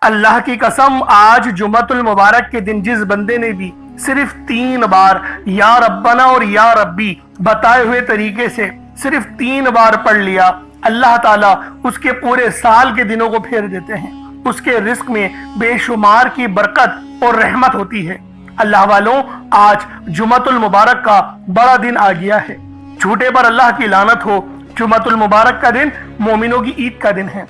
اللہ کی قسم آج جمعۃ المبارک کے دن جس بندے نے بھی صرف 3 بار یا ربنا اور یا ربی بتائے ہوئے طریقے سے صرف 3 بار پڑھ لیا، اللہ تعالیٰ اس کے پورے سال کے دنوں کو پھیر دیتے ہیں، اس کے رزق میں بے شمار کی برکت اور رحمت ہوتی ہے۔ اللہ والوں، آج جمعۃ المبارک کا بڑا دن آ گیا ہے، جھوٹے پر اللہ کی لعنت ہو۔ جمعۃ المبارک کا دن مومنوں کی عید کا دن ہے۔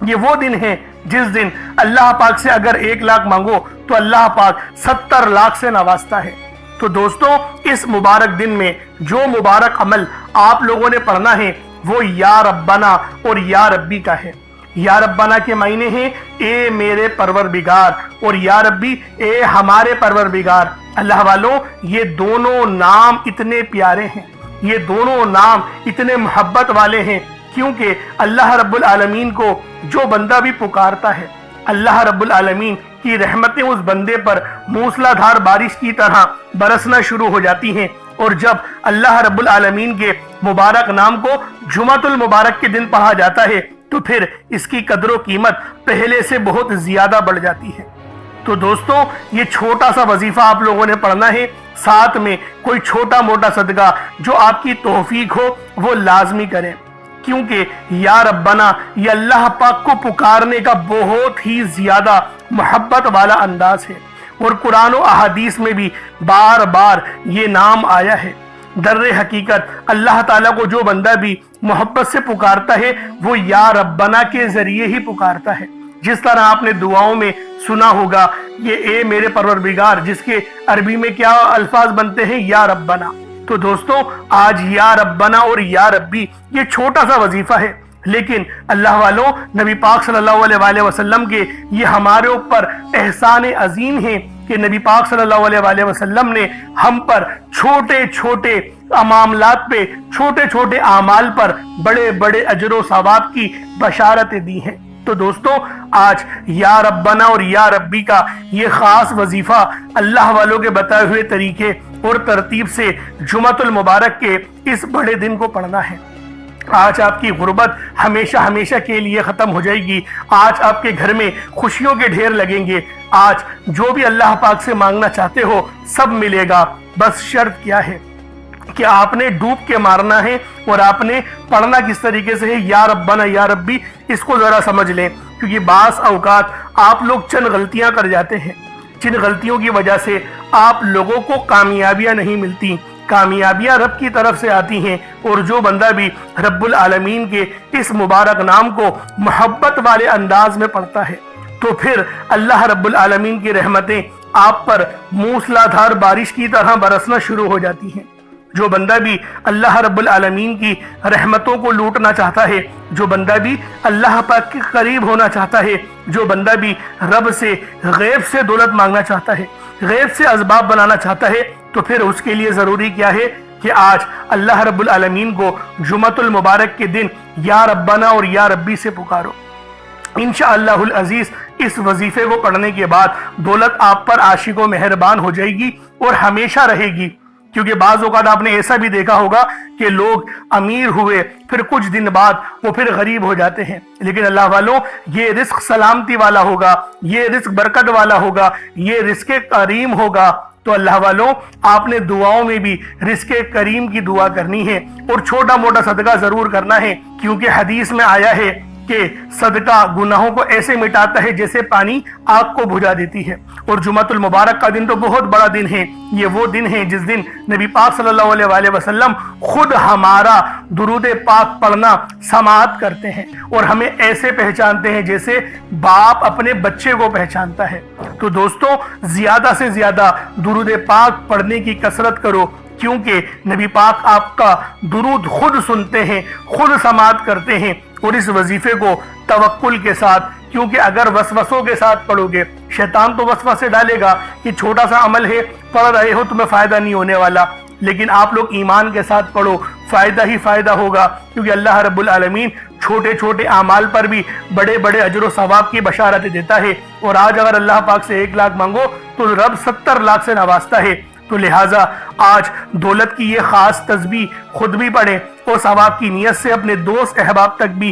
یہ وہ دن ہے جس دن اللہ پاک سے اگر 1 لاکھ مانگو تو اللہ پاک 70 لاکھ سے نوازتا ہے۔ تو دوستو، اس مبارک دن میں جو مبارک عمل آپ لوگوں نے پڑھنا ہے وہ یا ربنا اور یا ربی کا ہے۔ یا ربنا کے معنی ہیں اے میرے پروردگار، اور یا ربی اے ہمارے پروردگار۔ اللہ والوں، یہ دونوں نام اتنے پیارے ہیں، یہ دونوں نام اتنے محبت والے ہیں، کیونکہ اللہ رب العالمین کو جو بندہ بھی پکارتا ہے، اللہ رب العالمین کی رحمتیں اس بندے پر موسلا دھار بارش کی طرح برسنا شروع ہو جاتی ہیں۔ اور جب اللہ رب العالمین کے مبارک نام کو جمعۃ المبارک کے دن پڑھا جاتا ہے تو پھر اس کی قدر و قیمت پہلے سے بہت زیادہ بڑھ جاتی ہے۔ تو دوستو، یہ چھوٹا سا وظیفہ آپ لوگوں نے پڑھنا ہے، ساتھ میں کوئی چھوٹا موٹا صدقہ جو آپ کی توفیق ہو وہ لازمی کریں، کیونکہ یا ربنا یہ اللہ پاک کو پکارنے کا بہت ہی زیادہ محبت والا انداز ہے، اور قرآن و احادیث میں بھی بار بار یہ نام آیا ہے۔ در حقیقت اللہ تعالیٰ کو جو بندہ بھی محبت سے پکارتا ہے وہ یا ربنا کے ذریعے ہی پکارتا ہے۔ جس طرح آپ نے دعاؤں میں سنا ہوگا یہ اے میرے پروردگار، جس کے عربی میں کیا الفاظ بنتے ہیں؟ یا ربنا۔ تو دوستو، آج یا ربنا اور یا ربی یہ چھوٹا سا وظیفہ ہے، لیکن اللہ والوں، نبی پاک صلی اللہ علیہ وآلہ وسلم کے یہ ہمارے اوپر احسان عظیم ہے کہ نبی پاک صلی اللہ علیہ وآلہ وسلم نے ہم پر چھوٹے چھوٹے معاملات پہ، چھوٹے چھوٹے اعمال پر بڑے بڑے اجر و ثواب کی بشارتیں دی ہیں۔ تو دوستو، آج یا ربنا اور یا ربی کا یہ خاص وظیفہ اللہ والوں کے بتائے ہوئے طریقے اور ترتیب سے جمعۃ المبارک کے اس بڑے دن کو پڑھنا ہے۔ آج آپ کی غربت ہمیشہ ہمیشہ کے لیے ختم ہو جائے گی، آج آپ کے گھر میں خوشیوں کے ڈھیر لگیں گے، آج جو بھی اللہ پاک سے مانگنا چاہتے ہو سب ملے گا۔ بس شرط کیا ہے کہ آپ نے ڈوب کے مارنا ہے، اور آپ نے پڑھنا کس طریقے سے ہے؟ یا ربنا یا ربی۔ اس کو ذرا سمجھ لیں، کیونکہ بعض اوقات آپ لوگ چند غلطیاں کر جاتے ہیں، جن غلطیوں کی وجہ سے آپ لوگوں کو کامیابیاں نہیں ملتی۔ کامیابیاں رب کی طرف سے آتی ہیں، اور جو بندہ بھی رب العالمین کے اس مبارک نام کو محبت والے انداز میں پڑھتا ہے تو پھر اللہ رب العالمین کی رحمتیں آپ پر موسلا دھار بارش کی طرح برسنا شروع ہو جاتی ہیں۔ جو بندہ بھی اللہ رب العالمین کی رحمتوں کو لوٹنا چاہتا ہے، جو بندہ بھی اللہ پاک کے قریب ہونا چاہتا ہے، جو بندہ بھی رب سے غیب سے دولت مانگنا چاہتا ہے، غیب سے اسباب بنانا چاہتا ہے، تو پھر اس کے لیے ضروری کیا ہے کہ آج اللہ رب العالمین کو جمعۃ المبارک کے دن یا ربنا اور یا ربی سے پکارو۔ انشاءاللہ العزیز اس وظیفے کو پڑھنے کے بعد دولت آپ پر عاشق و مہربان ہو جائے گی اور ہمیشہ رہے گی، کیونکہ بعض اوقات آپ نے ایسا بھی دیکھا ہوگا کہ لوگ امیر ہوئے پھر کچھ دن بعد وہ پھر غریب ہو جاتے ہیں، لیکن اللہ والوں، یہ رزق سلامتی والا ہوگا، یہ رزق برکت والا ہوگا، یہ رزق کریم ہوگا۔ تو اللہ والوں، آپ نے دعاؤں میں بھی رزق کریم کی دعا کرنی ہے، اور چھوٹا موٹا صدقہ ضرور کرنا ہے، کیونکہ حدیث میں آیا ہے کہ صدقہ گناہوں کو ایسے مٹاتا ہے جیسے پانی آگ کو بجھا دیتی ہے۔ اور جمعۃ المبارک کا دن تو بہت بڑا دن ہے، یہ وہ دن ہے جس دن نبی پاک صلی اللہ علیہ وآلہ وسلم خود ہمارا درود پاک پڑھنا سماعت کرتے ہیں، اور ہمیں ایسے پہچانتے ہیں جیسے باپ اپنے بچے کو پہچانتا ہے۔ تو دوستو، زیادہ سے زیادہ درود پاک پڑھنے کی کثرت کرو، کیونکہ نبی پاک آپ کا درود خود سنتے ہیں، خود سماعت کرتے ہیں۔ اور اس وظیفے کو توکل کے ساتھ، کیونکہ اگر وسوسوں کے ساتھ پڑھو گے، شیطان تو وسوسے ڈالے گا کہ چھوٹا سا عمل ہے، پڑھ رہے ہو تمہیں فائدہ نہیں ہونے والا، لیکن آپ لوگ ایمان کے ساتھ پڑھو، فائدہ ہی فائدہ ہوگا، کیونکہ اللہ رب العالمین چھوٹے چھوٹے اعمال پر بھی بڑے بڑے اجر و ثواب کی بشارتیں دیتا ہے۔ اور آج اگر اللہ پاک سے 1 لاکھ مانگو تو رب 70 لاکھ سے نوازتا ہے۔ تو لہٰذا آج دولت کی یہ خاص تسبیح خود بھی پڑھیں، اور ثواب کی نیت سے اپنے دوست احباب تک بھی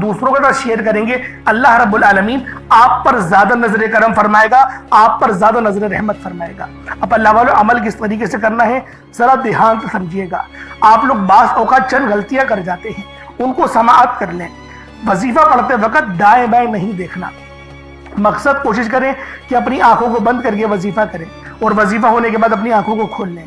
دوسروں کے ساتھ شیئر کریں گے اللہ رب العالمین آپ پر زیادہ نظر کرم فرمائے گا، آپ پر زیادہ نظر رحمت فرمائے گا۔ اب اللہ والوں عمل کس طریقے سے کرنا ہے ذرا دھیان سے سمجھیے گا۔ آپ لوگ بعض اوقات چند غلطیاں کر جاتے ہیں، ان کو سماعت کر لیں۔ وظیفہ پڑھتے وقت دائیں بائیں نہیں دیکھنا، مقصد کوشش کریں کہ اپنی آنکھوں کو بند کر کے وظیفہ کریں، اور وظیفہ ہونے کے بعد اپنی آنکھوں کو کھول لیں۔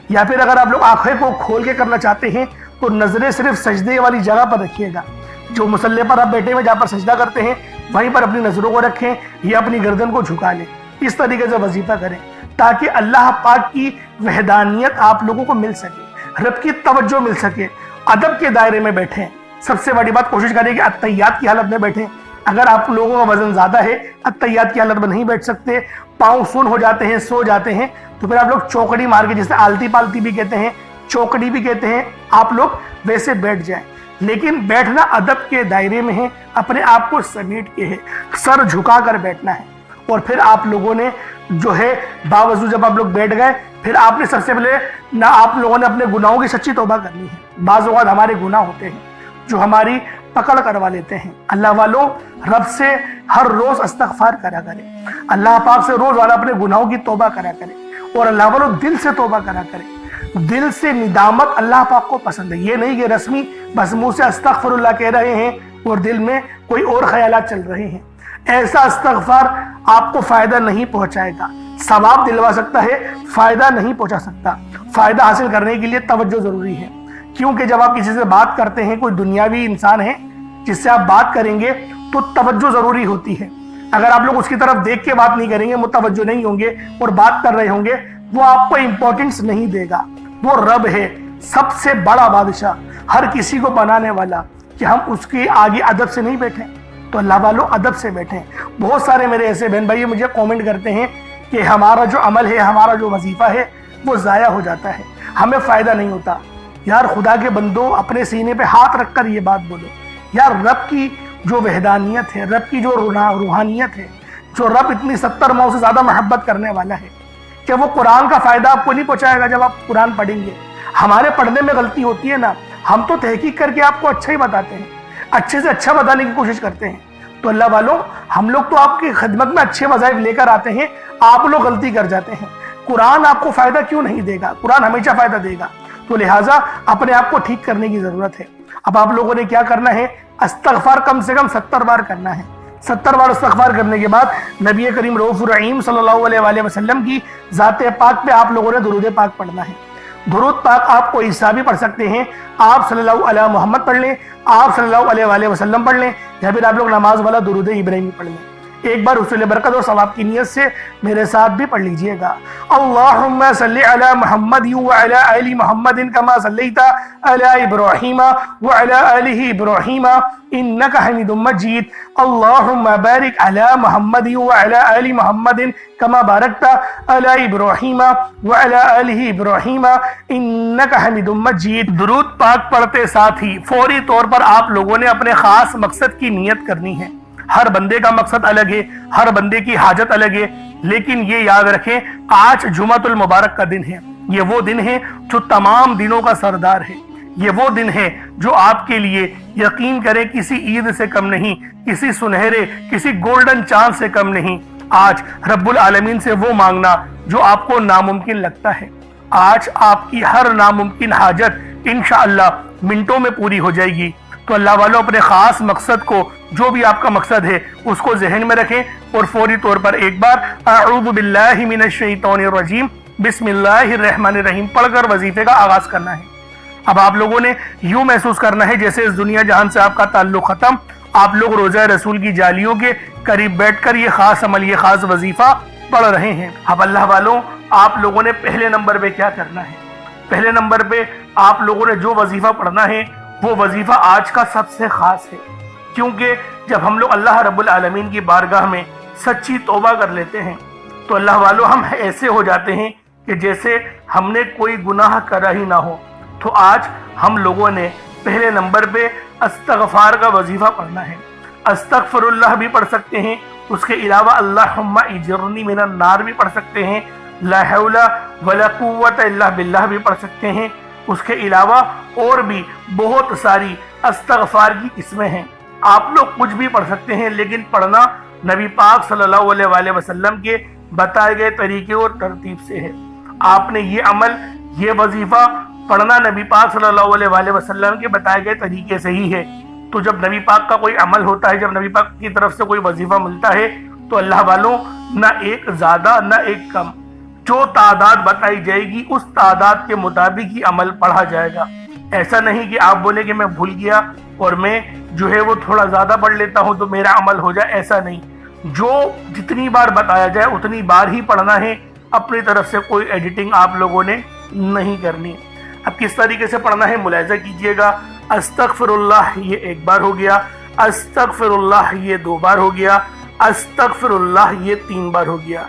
یا پھر اگر آپ لوگ آنکھیں کو کھول کے کرنا چاہتے ہیں تو نظریں صرف سجدے والی جگہ پر رکھیے گا، جو مصلی پر آپ بیٹھے ہوئے جہاں پر سجدہ کرتے ہیں وہیں پر اپنی نظروں کو رکھیں یا اپنی گردن کو جھکا لیں۔ اس طریقے سے وظیفہ کریں تاکہ اللہ پاک کی وحدانیت آپ لوگوں کو مل سکے، رب کی توجہ مل سکے۔ ادب کے دائرے میں بیٹھیں۔ سب سے بڑی بات کوشش کریں کہ اتحیات کی حالت میں بیٹھیں۔ اگر آپ لوگوں کا وزن زیادہ ہے، اتحیات کی حالت میں نہیں بیٹھ سکتے، پاؤں سن ہو جاتے ہیں، سو جاتے ہیں، تو پھر آپ لوگ چوکڑی مار کے، جسے آلتی پالتی بھی کہتے ہیں، چوکڑی بھی کہتے ہیں، آپ لوگ ویسے بیٹھ جائیں۔ لیکن بیٹھنا ادب کے دائرے میں ہے، اپنے آپ کو سمیٹ کے ہے، سر جھکا کر بیٹھنا ہے۔ اور پھر آپ لوگوں نے جو ہے باوضو جب آپ لوگ بیٹھ گئے، پھر آپ نے سب سے پہلے نہ آپ لوگوں نے اپنے گناہوں کی سچی توبہ کرنی ہے۔ بعض اوقات ہمارے گناہ ہوتے ہیں جو ہماری پکڑ کروا لیتے ہیں۔ اللہ والوں رب سے ہر روز استغفار کرا کرے، اللہ پاک سے روزانہ اپنے گناہوں کی توبہ کرا کرے، اور اللہ والوں دل سے توبہ کرا کرے۔ دل سے ندامت اللہ پاک کو پسند ہے، یہ نہیں کہ رسمی بس منہ سے استغفر اللہ کہہ رہے ہیں اور دل میں کوئی اور خیالات چل رہے ہیں۔ ایسا استغفار آپ کو فائدہ نہیں پہنچائے گا، ثواب دلوا سکتا ہے، فائدہ نہیں پہنچا سکتا۔ فائدہ حاصل کرنے کے لیے توجہ ضروری ہے، کیونکہ جب آپ کسی سے بات کرتے ہیں، کوئی دنیاوی انسان ہے جس سے آپ بات کریں گے تو توجہ ضروری ہوتی ہے۔ اگر آپ لوگ اس کی طرف دیکھ کے بات نہیں کریں گے، متوجہ نہیں ہوں گے اور بات کر رہے ہوں گے، وہ آپ کو امپورٹنس نہیں دے گا۔ وہ رب ہے، سب سے بڑا بادشاہ، ہر کسی کو بنانے والا، کہ ہم اس کے آگے ادب سے نہیں بیٹھیں۔ تو اللہ والوں ادب سے بیٹھیں۔ بہت سارے میرے ایسے بہن بھائی مجھے کومنٹ کرتے ہیں کہ ہمارا جو عمل ہے، ہمارا جو وظیفہ ہے وہ ضائع ہو جاتا ہے، ہمیں فائدہ نہیں ہوتا۔ یار خدا کے بندو، اپنے سینے پہ ہاتھ رکھ کر یہ بات بولو، یار رب کی جو وحدانیت ہے، رب کی جو روحانیت ہے، جو رب اتنی 70 ماؤں سے زیادہ محبت کرنے والا ہے، کہ وہ قرآن کا فائدہ آپ کو نہیں پہنچائے گا جب آپ قرآن پڑھیں گے۔ ہمارے پڑھنے میں غلطی ہوتی ہے نا، ہم تو تحقیق کر کے آپ کو اچھا ہی بتاتے ہیں، اچھے سے اچھا بتانے کی کوشش کرتے ہیں۔ تو اللہ والوں ہم لوگ تو آپ کی خدمت میں اچھے وظائف لے کر آتے ہیں، آپ لوگ غلطی کر جاتے ہیں۔ قرآن آپ کو فائدہ کیوں نہیں دے گا؟ قرآن ہمیشہ فائدہ دے گا۔ تو لہٰذا اپنے آپ کو ٹھیک کرنے کی ضرورت ہے۔ اب آپ لوگوں نے کیا کرنا ہے؟ استغفار کم سے کم 70 بار کرنا ہے۔ 70 بار استغفار کرنے کے بعد نبی کریم رؤوف الرحیم صلی اللہ علیہ وآلہ وسلم کی ذات پاک پہ آپ لوگوں نے درود پاک پڑھنا ہے۔ درود پاک آپ کو عیسیٰ بھی پڑھ سکتے ہیں، آپ صلی اللہ علیہ محمد پڑھ لیں، آپ صلی اللہ علیہ وآلہ وسلم پڑھ لیں، یا پھر آپ لوگ نماز والا درود ابراہیمی پڑھ لیں۔ ایک بار حصول برکت اور ثواب کی نیت سے میرے ساتھ بھی پڑھ لیجئے گا۔ اللہم صلی علی محمد وعلی آل محمد کما صلیت علی ابراہیم وعلی آل ابراہیم انک حمید مجید۔ اللہم بارک علی محمد وعلی آل محمد کما بارکت علی ابراہیم وعلی آل ابراہیم انک حمید مجید۔ درود پاک پڑھتے ساتھ ہی فوری طور پر آپ لوگوں نے اپنے خاص مقصد کی نیت کرنی ہے۔ ہر بندے کا مقصد الگ ہے، ہر بندے کی حاجت الگ ہے، لیکن یہ یاد رکھیں آج جمعۃ المبارک کا دن ہے۔ یہ وہ دن ہے جو تمام دنوں کا سردار ہے۔ یہ وہ دن ہے جو آپ کے لیے یقین کریں کسی عید سے کم نہیں، کسی سنہرے، کسی گولڈن چاند سے کم نہیں۔ آج رب العالمین سے وہ مانگنا جو آپ کو ناممکن لگتا ہے۔ آج آپ کی ہر ناممکن حاجت انشاءاللہ منٹوں میں پوری ہو جائے گی۔ تو اللہ والوں اپنے خاص مقصد کو، جو بھی آپ کا مقصد ہے، اس کو ذہن میں رکھیں اور فوری طور پر ایک بار اعوذ باللہ من الشیطان الرجیم بسم اللہ الرحمن الرحیم پڑھ کر وظیفے کا آغاز کرنا ہے۔ اب آپ لوگوں نے یوں محسوس کرنا ہے جیسے اس دنیا جہان سے آپ کا تعلق ختم، آپ لوگ روضہ رسول کی جالیوں کے قریب بیٹھ کر یہ خاص عمل، یہ خاص وظیفہ پڑھ رہے ہیں۔ اب اللہ والوں آپ لوگوں نے پہلے نمبر پہ کیا کرنا ہے؟ پہلے نمبر پہ آپ لوگوں نے جو وظیفہ پڑھنا ہے وہ وظیفہ آج کا سب سے خاص ہے، کیونکہ جب ہم لوگ اللہ رب العالمین کی بارگاہ میں سچی توبہ کر لیتے ہیں تو اللہ والوں ہم ایسے ہو جاتے ہیں کہ جیسے ہم نے کوئی گناہ کرا ہی نہ ہو۔ تو آج ہم لوگوں نے پہلے نمبر پہ استغفار کا وظیفہ پڑھنا ہے۔ استغفر اللہ بھی پڑھ سکتے ہیں، اس کے علاوہ اللہم اجرنی من النار بھی پڑھ سکتے ہیں، لا حول ولا قوت الا باللہ بھی پڑھ سکتے ہیں۔ اس کے علاوہ اور بھی بہت ساری استغفار کی قسمیں ہیں۔ آپ لوگ کچھ بھی پڑھ سکتے ہیں، لیکن پڑھنا نبی پاک صلی اللہ علیہ وآلہ وسلم کے بتائے گئے طریقے اور ترتیب سے ہے۔ آپ نے یہ عمل، یہ وظیفہ پڑھنا نبی پاک صلی اللہ علیہ وآلہ وسلم کے بتائے گئے طریقے سے ہی ہے۔ تو جب نبی پاک کا کوئی عمل ہوتا ہے، جب نبی پاک کی طرف سے کوئی وظیفہ ملتا ہے، تو اللہ والوں نہ ایک زیادہ نہ ایک کم، جو تعداد بتائی جائے گی اس تعداد کے مطابق ہی عمل پڑھا جائے گا۔ ایسا نہیں کہ آپ بولے کہ میں بھول گیا اور میں جو ہے وہ تھوڑا زیادہ پڑھ لیتا ہوں تو میرا عمل ہو جائے، ایسا نہیں۔ جو جتنی بار بتایا جائے اتنی بار ہی پڑھنا ہے، اپنی طرف سے کوئی ایڈیٹنگ آپ لوگوں نے نہیں کرنی۔ اب کس طریقے سے پڑھنا ہے ملاحظہ کیجئے گا۔ استغفر اللہ یہ ایک بار ہو گیا، استغفر اللہ یہ 2 بار ہو گیا، استغفر اللہ یہ 3 بار ہو گیا۔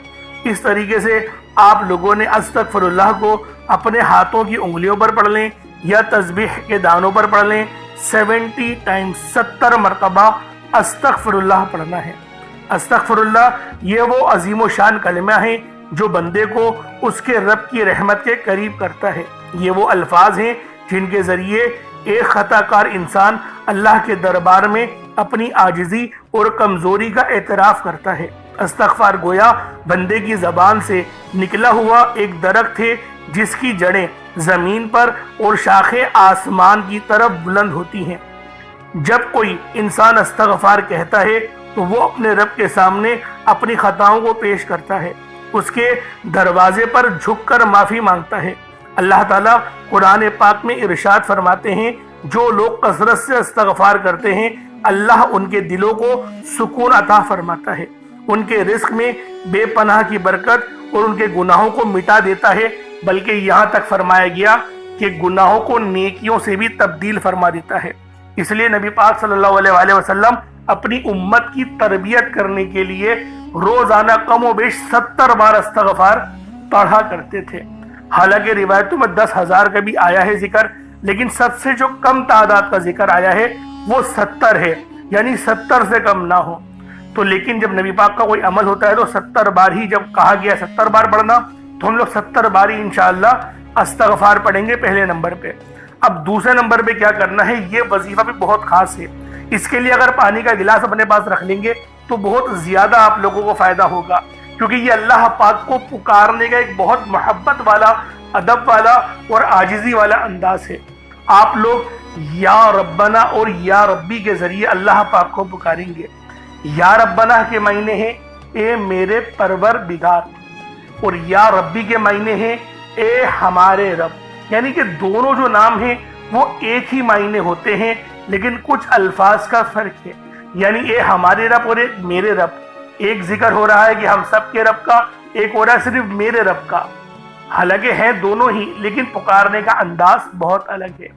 اس طریقے سے آپ لوگوں نے استغفر اللہ کو اپنے ہاتھوں کی انگلیوں پر پڑھ لیں یا تسبیح کے دانوں پر پڑھ لیں۔ 70 ٹائمز 70 مرتبہ استغفر اللہ پڑھنا ہے۔ استغفر اللہ یہ وہ عظیم و شان کلمہ ہے جو بندے کو اس کے رب کی رحمت کے قریب کرتا ہے۔ یہ وہ الفاظ ہیں جن کے ذریعے ایک خطا کار انسان اللہ کے دربار میں اپنی عاجزی اور کمزوری کا اعتراف کرتا ہے۔ استغفار گویا بندے کی زبان سے نکلا ہوا ایک درخت ہے جس کی جڑیں زمین پر اور شاخیں آسمان کی طرف بلند ہوتی ہیں۔ جب کوئی انسان استغفار کہتا ہے تو وہ اپنے رب کے سامنے اپنی خطاؤں کو پیش کرتا ہے، اس کے دروازے پر جھک کر معافی مانگتا ہے۔ اللہ تعالیٰ قرآن پاک میں ارشاد فرماتے ہیں، جو لوگ کثرت سے استغفار کرتے ہیں اللہ ان کے دلوں کو سکون عطا فرماتا ہے، ان کے رزق میں بے پناہ کی برکت اور ان کے گناہوں کو مٹا دیتا ہے، بلکہ یہاں تک فرمایا گیا کہ گناہوں کو نیکیوں سے بھی تبدیل فرما دیتا ہے۔ اس لیے نبی پاک صلی اللہ علیہ وآلہ وسلم اپنی امت کی تربیت کرنے کے لیے روزانہ کم و بیش 70 بار استغفار پڑھا کرتے تھے۔ حالانکہ روایتوں میں 10,000 کا بھی آیا ہے ذکر، لیکن سب سے جو کم تعداد کا ذکر آیا ہے وہ 70 ہے، یعنی 70 سے کم نہ ہو۔ تو لیکن جب نبی پاک کا کوئی عمل ہوتا ہے تو 70 بار ہی، جب کہا گیا 70 بار پڑھنا تو ہم لوگ 70 بار ہی انشاءاللہ استغفار پڑھیں گے پہلے نمبر پہ۔ اب دوسرے نمبر پہ کیا کرنا ہے، یہ وظیفہ بھی بہت خاص ہے۔ اس کے لیے اگر پانی کا گلاس اپنے پاس رکھ لیں گے تو بہت زیادہ آپ لوگوں کو فائدہ ہوگا، کیونکہ یہ اللہ پاک کو پکارنے کا ایک بہت محبت والا، ادب والا اور عاجزی والا انداز ہے۔ آپ لوگ یا ربنا اور یا ربی کے ذریعے اللہ پاک کو پکاریں گے۔ یا ربنا کے معنی ہیں اے میرے پروردگار، اور یا ربی کے معنی ہیں اے ہمارے رب، یعنی کہ دونوں جو نام ہیں وہ ایک ہی معنی ہوتے ہیں، لیکن کچھ الفاظ کا فرق ہے۔ یعنی اے ہمارے رب اور ایک میرے رب، ایک ذکر ہو رہا ہے کہ ہم سب کے رب کا، ایک ہو رہا ہے صرف میرے رب کا۔ حالانکہ ہیں دونوں ہی، لیکن پکارنے کا انداز بہت الگ ہے۔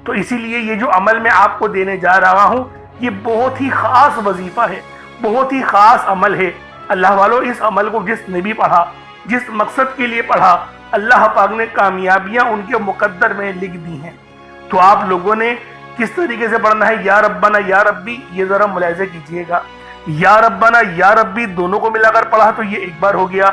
تو اسی لیے یہ جو عمل میں آپ کو دینے جا رہا ہوں یہ بہت ہی خاص وظیفہ ہے، بہت ہی خاص عمل ہے۔ اللہ والوں، اس عمل کو جس نے بھی پڑھا، جس مقصد کے لیے پڑھا، اللہ پاک نے کامیابیاں ان کے مقدر میں لکھ دی ہیں۔ تو آپ لوگوں نے کس طریقے سے پڑھنا ہے یا ربنا یا ربی، یہ ذرا ملاحظہ کیجئے گا۔ یا ربنا یا ربی دونوں کو ملا کر پڑھا تو یہ ایک بار ہو گیا،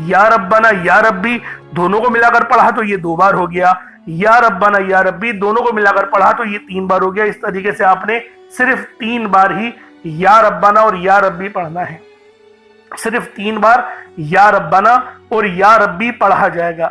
یا ربنا یا ربی دونوں کو ملا کر پڑھا تو یہ 2 بار ہو گیا، یا ربنا یا ربی دونوں کو ملا کر پڑھا تو یہ 3 بار ہو گیا۔ اس طریقے سے آپ نے صرف 3 بار ہی یا ربنا اور یا ربی پڑھنا ہے، صرف 3 بار یا ربنا اور یا ربی پڑھا جائے گا۔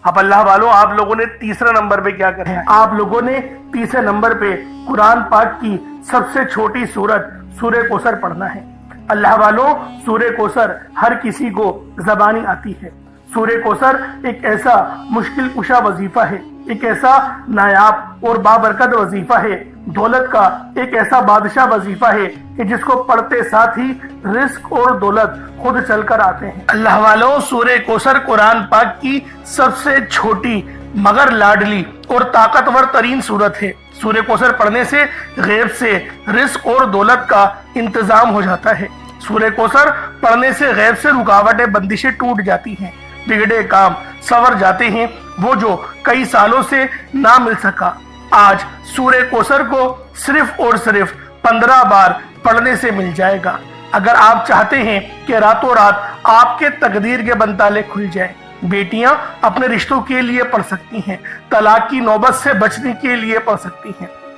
اب اللہ والوں، آپ لوگوں نے تیسرے نمبر پہ کیا کرنا ہے، آپ لوگوں نے تیسرے نمبر پہ قرآن پاک کی سب سے چھوٹی سورت سورہ کوثر پڑھنا ہے۔ اللہ والوں، سورہ کوثر ہر کسی کو زبانی آتی ہے۔ سورہ کوثر ایک ایسا مشکل کشا وظیفہ ہے، ایک ایسا نایاب اور بابرکت وظیفہ ہے، دولت کا ایک ایسا بادشاہ وظیفہ ہے کہ جس کو پڑھتے ساتھ ہی رزق اور دولت خود چل کر آتے ہیں۔ اللہ والوں، سورہ کوثر قرآن پاک کی سب سے چھوٹی مگر لاڈلی اور طاقتور ترین سورت ہے۔ سورہ کوثر پڑھنے سے غیب سے رزق اور دولت کا انتظام ہو جاتا ہے۔ سورہ کوثر پڑھنے سے غیب سے رکاوٹیں، بندشیں ٹوٹ جاتی ہیں، بگڑے کام سنور جاتے ہیں، وہ جو کئی سالوں سے نہ مل سکا آج سورہ کوثر کو صرف اور صرف 15 بار پڑھنے سے مل جائے گا۔ اگر آپ چاہتے ہیں کہ راتوں رات آپ کے تقدیر کے بنتالے کھل جائیں، بیٹیاں اپنے رشتوں کے لیے پڑھ سکتی ہیں، طلاق کی نوبت سے بچنے کے لیے پڑھ سکتی ہیں،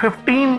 15